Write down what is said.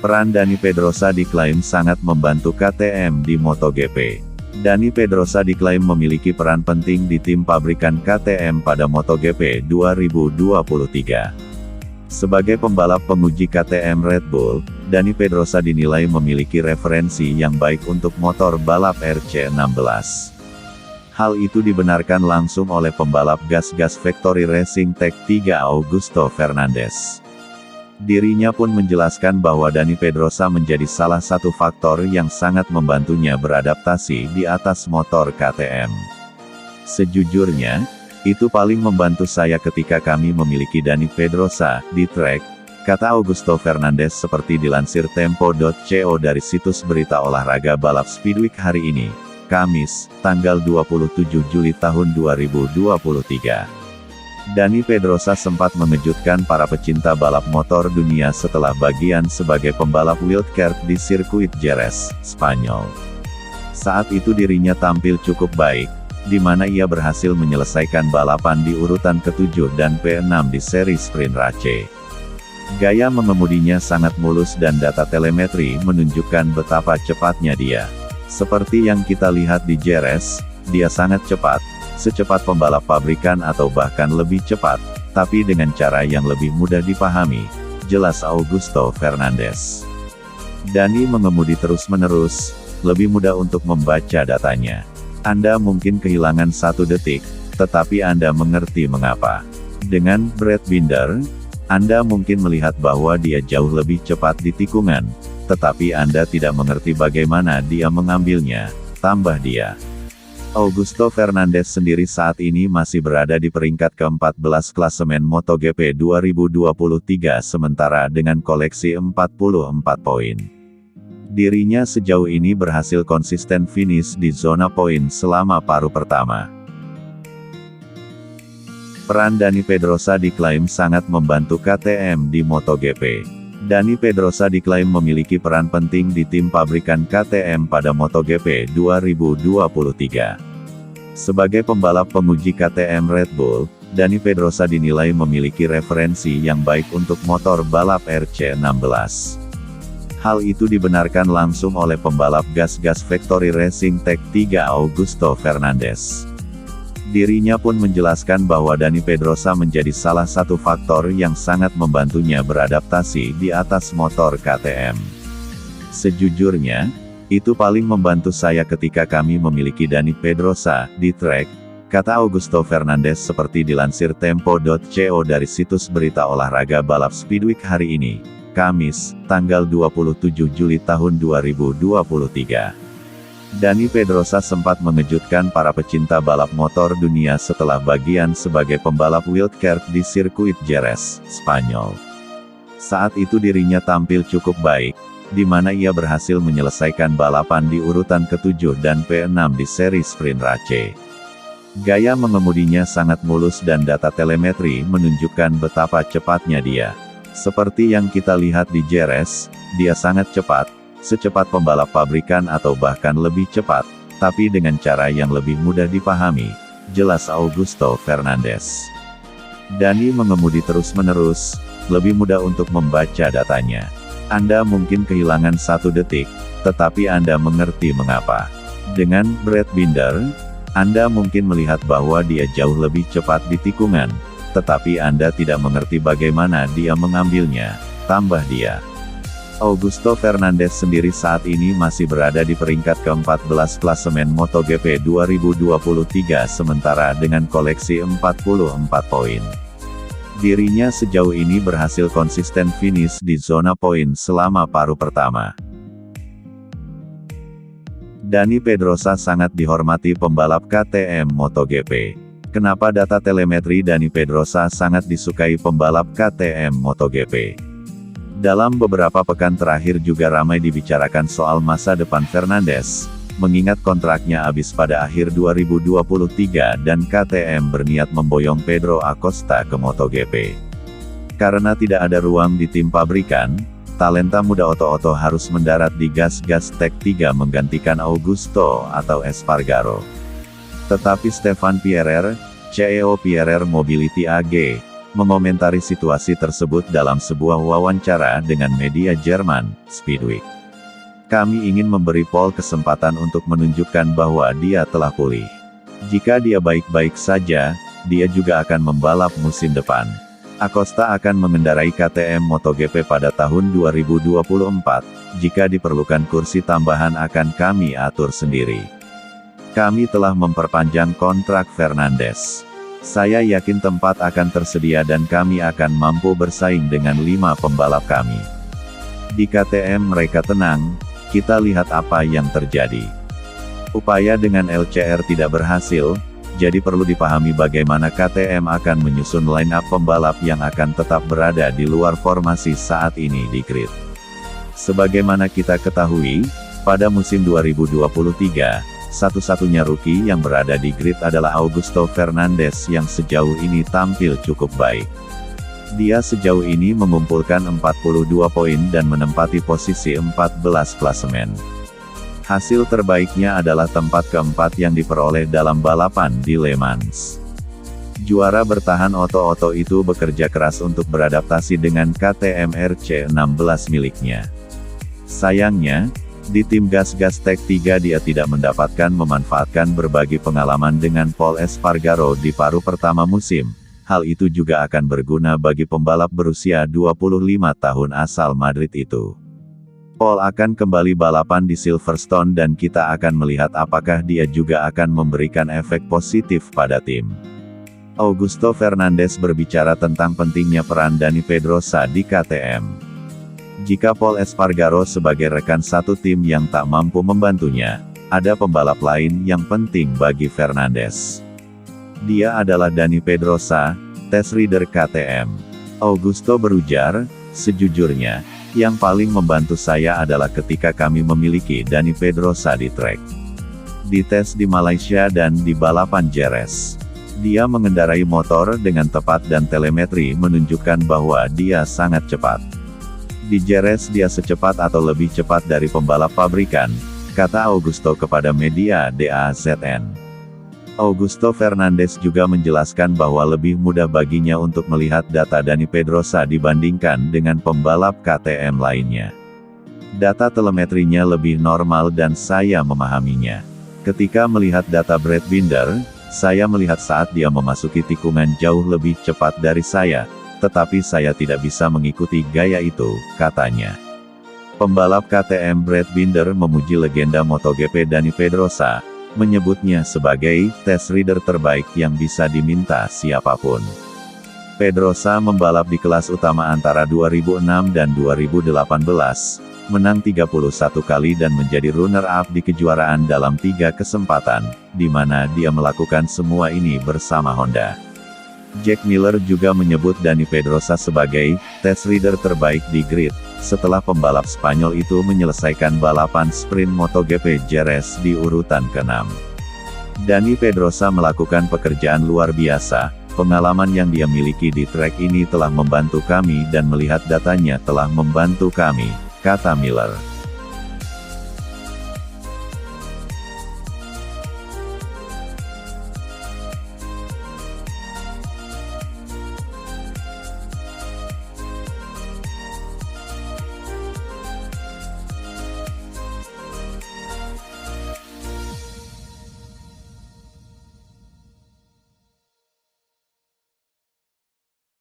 Peran Dani Pedrosa diklaim sangat membantu KTM di MotoGP. Dani Pedrosa diklaim memiliki peran penting di tim pabrikan KTM pada MotoGP 2023. Sebagai pembalap penguji KTM Red Bull, Dani Pedrosa dinilai memiliki referensi yang baik untuk motor balap RC16. Hal itu dibenarkan langsung oleh pembalap gas-gas Factory Racing Tech 3 Augusto Fernandes. Dirinya pun menjelaskan bahwa Dani Pedrosa menjadi salah satu faktor yang sangat membantunya beradaptasi di atas motor KTM. Sejujurnya, itu paling membantu saya ketika kami memiliki Dani Pedrosa di trek, kata Augusto Fernandes seperti dilansir Tempo.co dari situs berita olahraga balap Speedweek hari ini, Kamis, tanggal 27 Juli tahun 2023. Dani Pedrosa sempat mengejutkan para pecinta balap motor dunia setelah bagian sebagai pembalap wildcard di sirkuit Jerez, Spanyol. Saat itu dirinya tampil cukup baik, di mana ia berhasil menyelesaikan balapan di urutan ke-7 dan P6 di seri sprint Race. Gaya mengemudinya sangat mulus dan data telemetri menunjukkan betapa cepatnya dia. Seperti yang kita lihat di Jerez, dia sangat cepat, secepat pembalap pabrikan atau bahkan lebih cepat, tapi dengan cara yang lebih mudah dipahami, jelas Augusto Fernandes. Dani mengemudi terus-menerus, lebih mudah untuk membaca datanya. Anda mungkin kehilangan 1 detik, tetapi Anda mengerti mengapa. Dengan Brad Binder, Anda mungkin melihat bahwa dia jauh lebih cepat di tikungan, tetapi Anda tidak mengerti bagaimana dia mengambilnya, tambah dia. Augusto Fernandes sendiri saat ini masih berada di peringkat ke-14 klasemen MotoGP 2023 sementara dengan koleksi 44 poin. Dirinya sejauh ini berhasil konsisten finish di zona poin selama paruh pertama. Peran Dani Pedrosa diklaim sangat membantu KTM di MotoGP. Dani Pedrosa diklaim memiliki peran penting di tim pabrikan KTM pada MotoGP 2023. Sebagai pembalap penguji KTM Red Bull, Dani Pedrosa dinilai memiliki referensi yang baik untuk motor balap RC16. Hal itu dibenarkan langsung oleh pembalap gas-gas Factory Racing Tech 3 Augusto Fernandes. Dirinya pun menjelaskan bahwa Dani Pedrosa menjadi salah satu faktor yang sangat membantunya beradaptasi di atas motor KTM. Sejujurnya, itu paling membantu saya ketika kami memiliki Dani Pedrosa di trek, kata Augusto Fernandes seperti dilansir Tempo.co dari situs berita olahraga balap Speedweek hari ini, Kamis, tanggal 27 Juli tahun 2023. Dani Pedrosa sempat mengejutkan para pecinta balap motor dunia setelah bagian sebagai pembalap wildcard di sirkuit Jerez, Spanyol. Saat itu dirinya tampil cukup baik, di mana ia berhasil menyelesaikan balapan di urutan ke-7 dan P6 di seri sprint Race. Gaya mengemudinya sangat mulus dan data telemetri menunjukkan betapa cepatnya dia. Seperti yang kita lihat di Jerez, dia sangat cepat, secepat pembalap pabrikan atau bahkan lebih cepat, tapi dengan cara yang lebih mudah dipahami, jelas Augusto Fernandes. Dani mengemudi terus-menerus, lebih mudah untuk membaca datanya. Anda mungkin kehilangan 1 detik, tetapi Anda mengerti mengapa. Dengan Brad Binder, Anda mungkin melihat bahwa dia jauh lebih cepat di tikungan, tetapi Anda tidak mengerti bagaimana dia mengambilnya, tambah dia. Augusto Fernandes sendiri saat ini masih berada di peringkat ke-14 klasemen MotoGP 2023 sementara dengan koleksi 44 poin. Dirinya sejauh ini berhasil konsisten finish di zona poin selama paruh pertama. Dani Pedrosa sangat dihormati pembalap KTM MotoGP. Kenapa data telemetri Dani Pedrosa sangat disukai pembalap KTM MotoGP? Dalam beberapa pekan terakhir juga ramai dibicarakan soal masa depan Fernandes, mengingat kontraknya habis pada akhir 2023 dan KTM berniat memboyong Pedro Acosta ke MotoGP. Karena tidak ada ruang di tim pabrikan, talenta muda Oto harus mendarat di gas-gas Tech 3 menggantikan Augusto atau Espargaro. Tetapi Stefan Pierer, CEO Pierer Mobility AG, mengomentari situasi tersebut dalam sebuah wawancara dengan media Jerman, Speedweek. Kami ingin memberi Paul kesempatan untuk menunjukkan bahwa dia telah pulih. Jika dia baik-baik saja, dia juga akan membalap musim depan. Acosta akan mengendarai KTM MotoGP pada tahun 2024. Jika diperlukan kursi tambahan akan kami atur sendiri. Kami telah memperpanjang kontrak Fernandes. Saya yakin tempat akan tersedia dan kami akan mampu bersaing dengan 5 pembalap kami. Di KTM mereka tenang, kita lihat apa yang terjadi. Upaya dengan LCR tidak berhasil, jadi perlu dipahami bagaimana KTM akan menyusun line-up pembalap yang akan tetap berada di luar formasi saat ini di grid. Sebagaimana kita ketahui, pada musim 2023, satu-satunya rookie yang berada di grid adalah Augusto Fernandes yang sejauh ini tampil cukup baik. Dia sejauh ini mengumpulkan 42 poin dan menempati posisi 14 klasemen. Hasil terbaiknya adalah tempat keempat yang diperoleh dalam balapan di Le Mans. Juara bertahan Otto itu bekerja keras untuk beradaptasi dengan KTM RC16 miliknya. Sayangnya, di tim gas-gas Tech 3 dia tidak mendapatkan memanfaatkan berbagi pengalaman dengan Pol Espargaro di paruh pertama musim. Hal itu juga akan berguna bagi pembalap berusia 25 tahun asal Madrid itu. Pol akan kembali balapan di Silverstone dan kita akan melihat apakah dia juga akan memberikan efek positif pada tim. Augusto Fernandes berbicara tentang pentingnya peran Dani Pedrosa di KTM. Jika Pol Espargaro sebagai rekan satu tim yang tak mampu membantunya, ada pembalap lain yang penting bagi Fernandes. Dia adalah Dani Pedrosa, test rider KTM. Augusto berujar, sejujurnya, yang paling membantu saya adalah ketika kami memiliki Dani Pedrosa di trek. Di tes di Malaysia dan di balapan Jerez. Dia mengendarai motor dengan tepat dan telemetri menunjukkan bahwa dia sangat cepat. Di Jerez dia secepat atau lebih cepat dari pembalap pabrikan, kata Augusto kepada media DAZN. Augusto Fernandes juga menjelaskan bahwa lebih mudah baginya untuk melihat data Dani Pedrosa dibandingkan dengan pembalap KTM lainnya. Data telemetrinya lebih normal dan saya memahaminya. Ketika melihat data Brad Binder, saya melihat saat dia memasuki tikungan jauh lebih cepat dari saya. Tetapi saya tidak bisa mengikuti gaya itu, katanya. Pembalap KTM Brad Binder memuji legenda MotoGP Dani Pedrosa, menyebutnya sebagai test rider terbaik yang bisa diminta siapapun. Pedrosa membalap di kelas utama antara 2006 dan 2018, menang 31 kali dan menjadi runner-up di kejuaraan dalam 3 kesempatan, di mana dia melakukan semua ini bersama Honda. Jack Miller juga menyebut Dani Pedrosa sebagai test rider terbaik di grid, setelah pembalap Spanyol itu menyelesaikan balapan sprint MotoGP Jerez di urutan ke-6. Dani Pedrosa melakukan pekerjaan luar biasa, pengalaman yang dia miliki di trek ini telah membantu kami dan melihat datanya telah membantu kami, kata Miller.